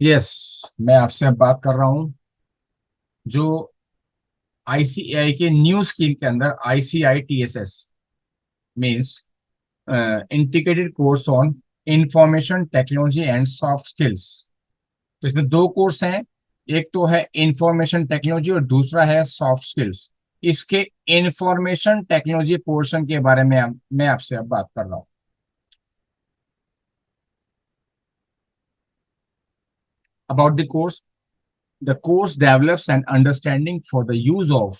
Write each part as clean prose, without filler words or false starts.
Yes, मैं आपसे अब बात कर रहा हूँ जो आईसीएआई के न्यू स्कीम के अंदर ICI TSS means integrated course on information technology and soft skills. तो इसमें दो कोर्स हैं, एक तो है इंफॉर्मेशन टेक्नोलॉजी और दूसरा है सॉफ्ट स्किल्स। इसके इंफॉर्मेशन टेक्नोलॉजी पोर्शन के बारे में मैं आपसे अब बात कर रहा हूँ। About the course, the course develops an understanding for the use of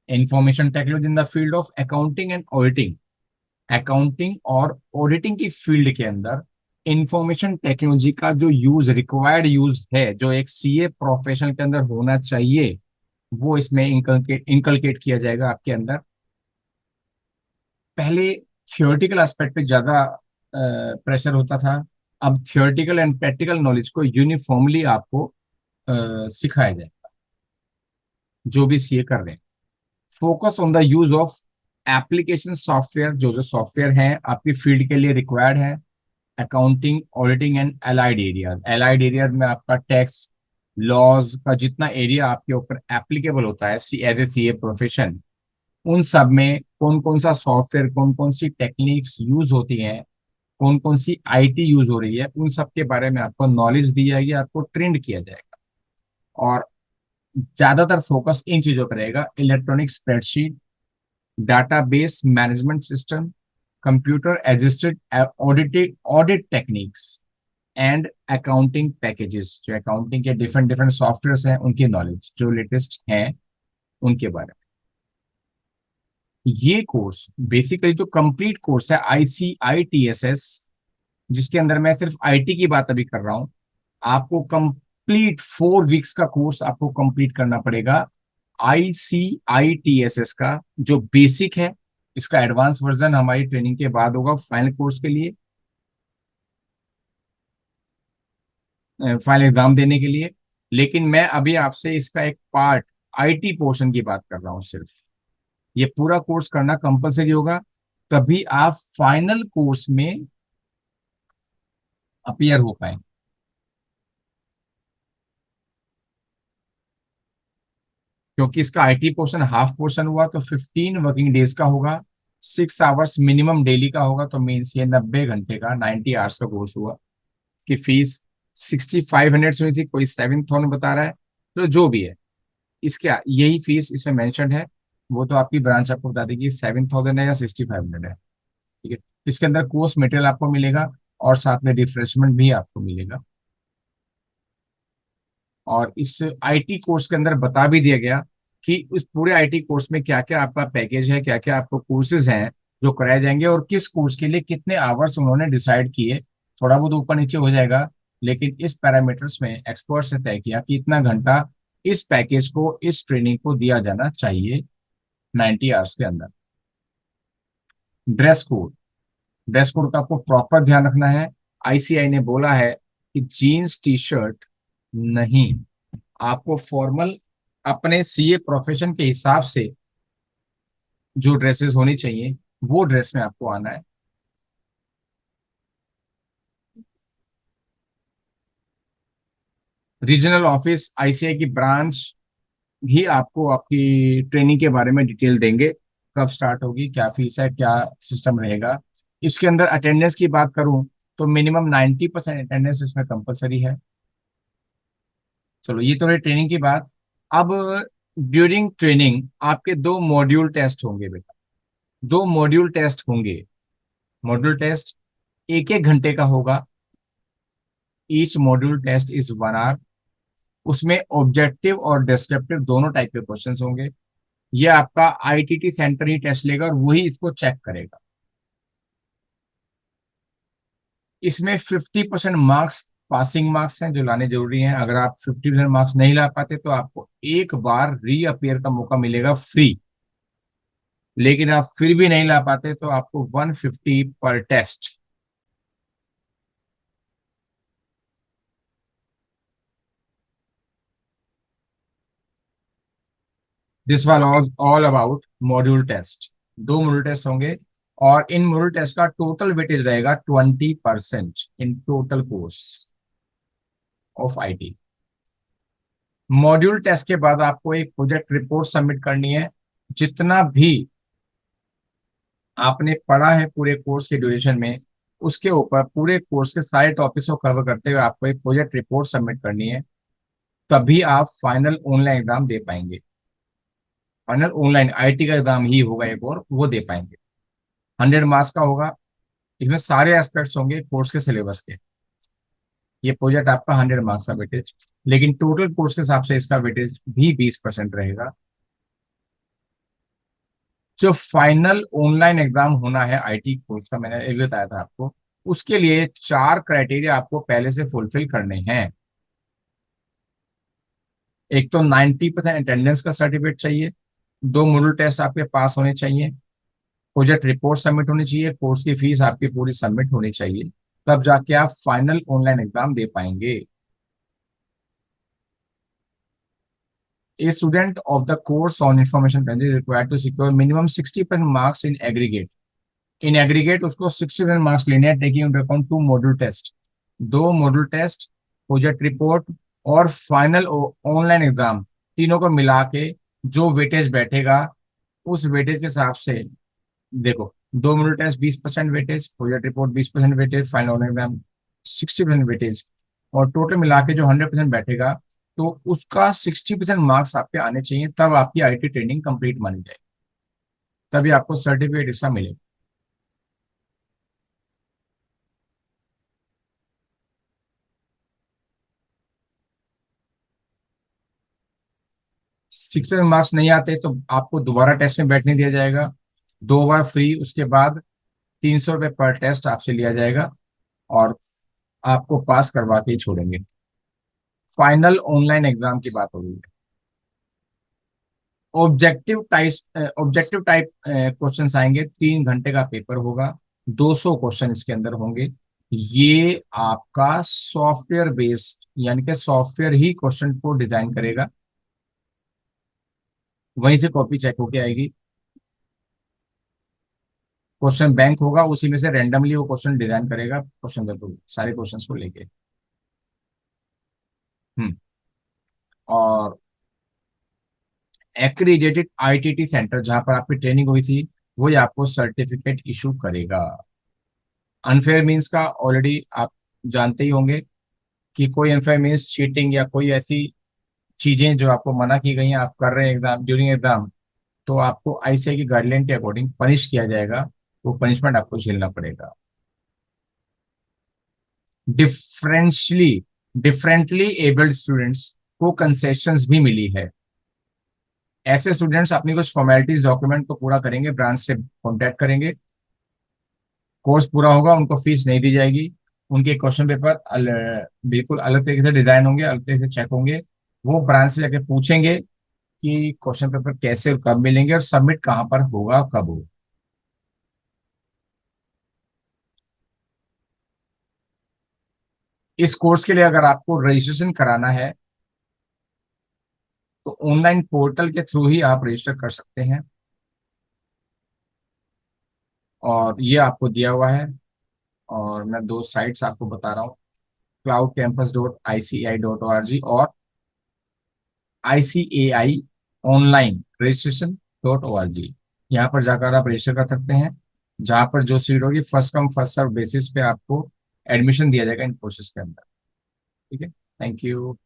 information technology in the field of accounting and auditing। Accounting और ऑडिटिंग की फील्ड के अंदर इंफॉर्मेशन टेक्नोलॉजी का जो यूज रिक्वायर्ड यूज है, जो एक सीए प्रोफेशन के अंदर होना चाहिए, वो इसमें इंकलकेट किया जाएगा आपके अंदर। पहले थियोरेटिकल एस्पेक्ट पे ज्यादा प्रेशर होता था। अब थियोरेटिकल एंड प्रैक्टिकल नॉलेज को यूनिफॉर्मली आपको सिखाया जाए, जो भी सीए कर रहे हैं। Focus on the use of application software, जो जो सॉफ्टवेयर हैं आपकी फील्ड के लिए रिक्वायर्ड है। Accounting, auditing and allied areas. Allied areas में आपका टैक्स लॉज का जितना एरिया आपके ऊपर एप्लीकेबल होता है सी एज ए सीए प्रोफेशन, उन सब में कौन कौन सा सॉफ्टवेयर, कौन कौन सी टेक्निक्स यूज होती हैं, कौन कौन सी आईटी यूज हो रही है, उन सब के बारे में आपको नॉलेज दी जाएगी, आपको ट्रेंड किया जाएगा। और ज्यादातर फोकस इन चीजों पर रहेगा: electronic spreadsheet, database management system, computer assisted audit techniques and accounting packages. जो अकाउंटिंग के डिफरेंट डिफरेंट सॉफ्टवेयर हैं उनकी नॉलेज जो लेटेस्ट हैं उनके बारे में। ये कोर्स बेसिकली जो कंप्लीट कोर्स है आईसीआईटीएसएस, जिसके अंदर मैं सिर्फ आईटी की बात अभी कर रहा हूं, आपको कंप्लीट 4 वीक्स का कोर्स आपको कंप्लीट करना पड़ेगा। आईसीआईटीएसएस का जो बेसिक है, इसका एडवांस वर्जन हमारी ट्रेनिंग के बाद होगा फाइनल कोर्स के लिए, फाइनल एग्जाम देने के लिए। लेकिन मैं अभी आपसे इसका एक पार्ट, आईटी पोर्शन की बात कर रहा हूँ सिर्फ। ये पूरा कोर्स करना कंपलसरी होगा, तभी आप फाइनल कोर्स में अपीयर हो पाए। क्योंकि इसका आईटी पोर्शन हाफ पोर्शन हुआ तो 15 वर्किंग डेज का होगा, 6 आवर्स मिनिमम डेली का होगा, तो मीन्स ये 90 घंटे का 90 आवर्स का कोर्स हुआ। की फीस 6500 हुई थी, कोई 7000 बता रहा है, तो जो भी है इसका यही फीस इसमें मेंशन है। वो तो आपकी ब्रांच आपको बता देगी 7000 है या 6500 है। ठीक है, इसके अंदर कोर्स मटेरियल आपको मिलेगा और साथ में रिफ्रेशमेंट भी आपको मिलेगा। और इस आईटी कोर्स के अंदर बता भी दिया गया कि उस पूरे आईटी कोर्स में क्या क्या आपका पैकेज है, क्या क्या आपको कोर्सेज हैं जो कराए जाएंगे, और किस कोर्स के लिए कितने आवर्स उन्होंने डिसाइड किए। थोड़ा बहुत ऊपर नीचे हो जाएगा, लेकिन इस पैरामीटर्स में एक्सपर्ट्स ने तय किया कि इतना घंटा इस पैकेज को, इस ट्रेनिंग को दिया जाना चाहिए 90 आवर्स के अंदर। ड्रेस कोड, ड्रेस कोड का आपको प्रॉपर ध्यान रखना है। आईसीआई ने बोला है कि जीन्स टी शर्ट नहीं, आपको फॉर्मल अपने सीए प्रोफेशन के हिसाब से जो ड्रेसेस होनी चाहिए वो ड्रेस में आपको आना है। रीजनल ऑफिस आईसीआई की ब्रांच भी आपको आपकी ट्रेनिंग के बारे में डिटेल देंगे, कब स्टार्ट होगी, क्या फीस है, क्या सिस्टम रहेगा। इसके अंदर अटेंडेंस की बात करूं तो मिनिमम 90% अटेंडेंस इसमें कंपलसरी है। चलो, ये तो है ट्रेनिंग की बात। अब ड्यूरिंग ट्रेनिंग आपके दो मॉड्यूल टेस्ट होंगे बेटा, दो मॉड्यूल टेस्ट होंगे। मॉड्यूल टेस्ट 1-1 घंटे का होगा। Each module test is 1 hour. उसमें ऑब्जेक्टिव और डिस्क्रिप्टिव दोनों टाइप के क्वेश्चंस होंगे। ये आपका आईटीटी सेंटर ही टेस्ट लेगा और वही इसको चेक करेगा। इसमें 50% मार्क्स पासिंग मार्क्स हैं जो लाने जरूरी हैं। अगर आप 50% मार्क्स नहीं ला पाते तो आपको एक बार रीअपियर का मौका मिलेगा फ्री। लेकिन आप फिर भी नहीं ला पाते तो आपको 150 पर test. This was all about module test. दो मॉड्यूल टेस्ट होंगे और इन मॉड्यूल टेस्ट का टोटल वेटेज रहेगा 20% in total course. Of IT. Module test के बाद आपको एक प्रोजेक्ट रिपोर्ट सबमिट करनी है। जितना भी आपने पढ़ा है पूरे कोर्स के ड्यूरेशन में, उसके ऊपर पूरे कोर्स के सारे टॉपिक्स को कवर करते हुए आपको एक प्रोजेक्ट रिपोर्ट सबमिट करनी है। तभी आप फाइनल ऑनलाइन एग्जाम दे पाएंगे। फाइनल ऑनलाइन आईटी का एग्जाम ही होगा एक, और वो दे पाएंगे। 100 मार्क्स का होगा। इसमें सारे एस्पेक्ट्स होंगे कोर्स के सिलेबस के। ये प्रोजेक्ट आपका 100 मार्क्स का वेटेज, लेकिन टोटल कोर्स के हिसाब से इसका वेटेज भी 20% रहेगा। जो फाइनल ऑनलाइन एग्जाम होना है आईटी कोर्स का, मैंने ये बताया था आपको, उसके लिए 4 क्राइटेरिया आपको पहले से फुलफिल करने हैं। एक तो 90% अटेंडेंस का सर्टिफिकेट चाहिए, 2 मॉड्यूल टेस्ट आपके पास होने चाहिए, प्रोजेक्ट रिपोर्ट सबमिट होनी चाहिए, कोर्स की फीस आपकी पूरी सबमिट होनी चाहिए। तब जाके आप फाइनल ऑनलाइन एग्जाम दे पाएंगे। A student of the course on information technology is required to secure minimum 60% marks in aggregate. In aggregate उसको 60% मार्क्स लेने हैं, taking into account 2 module test, 2 module test, project report और final online exam, तीनों को मिला के जो weightage बैठेगा उस वेटेज के हिसाब से देखो, 2 module test 20% weightage, project report 20% weightage, final online exam 60% weightage, और टोटल मिला के जो 100% बैठेगा, तो उसका 60% मार्क्स आपके आने चाहिए। तब आपकी आईटी ट्रेनिंग कंप्लीट मानी जाएगी, तभी आपको सर्टिफिकेट इसका मिलेगा। 60 मार्क्स नहीं आते तो आपको दोबारा टेस्ट में बैठने दिया जाएगा, 2 बार फ्री। उसके बाद 300 रुपये पर टेस्ट आपसे लिया जाएगा और आपको पास करवा के ही छोड़ेंगे। फाइनल ऑनलाइन एग्जाम की बात हो रही है। ऑब्जेक्टिव टाइप क्वेश्चंस आएंगे। 3 घंटे का पेपर होगा, 200 क्वेश्चन इसके अंदर होंगे। ये आपका सॉफ्टवेयर बेस्ड, यानी कि सॉफ्टवेयर ही क्वेश्चन को डिजाइन करेगा, वहीं से कॉपी चेक होके आएगी। क्वेश्चन बैंक होगा, उसी में से रेंडमली वो क्वेश्चन डिजाइन करेगा क्वेश्चन पेपर सारे क्वेश्चंस को लेके। हम्म और एक्रीडेटेड आईटीटी सेंटर जहां पर आपकी ट्रेनिंग हुई थी, वही आपको सर्टिफिकेट इशू करेगा। अनफेयर मीन्स का ऑलरेडी आप जानते ही होंगे कि कोई अनफेयर मीन्स चीटिंग या कोई ऐसी चीजें जो आपको मना की गई हैं, आप कर रहे हैं एग्जाम, ड्यूरिंग एग्जाम, तो आपको आईसीएआई की गाइडलाइन के अकॉर्डिंग पनिश किया जाएगा। वो पनिशमेंट आपको झेलना पड़ेगा। डिफरेंशली डिफरेंटली एबल्ड स्टूडेंट्स को कंसेशंस भी मिली है। ऐसे स्टूडेंट्स अपनी कुछ फॉर्मेलिटीज डॉक्यूमेंट को पूरा करेंगे, ब्रांच से कांटेक्ट करेंगे, कोर्स पूरा होगा, उनको फीस नहीं दी जाएगी। उनके क्वेश्चन पेपर बिल्कुल अलग तरीके से डिजाइन होंगे, अलग तरीके से चेक होंगे। वो ब्रांच से जाके पूछेंगे कि क्वेश्चन पेपर कैसे और कब मिलेंगे और सबमिट कहाँ पर होगा, कब होगा। इस कोर्स के लिए अगर आपको रजिस्ट्रेशन कराना है तो ऑनलाइन पोर्टल के थ्रू ही आप रजिस्टर कर सकते हैं, और ये आपको दिया हुआ है। और मैं 2 साइट्स आपको बता रहा हूँ, cloudcampus.ici.org और ICAI online registration.org। यहाँ पर जाकर आप रजिस्टर कर सकते हैं। जहाँ पर जो सीट होगी first come first serve basis पे आपको एडमिशन दिया जाएगा इन कोर्सेज के अंदर। ठीक है, थैंक यू।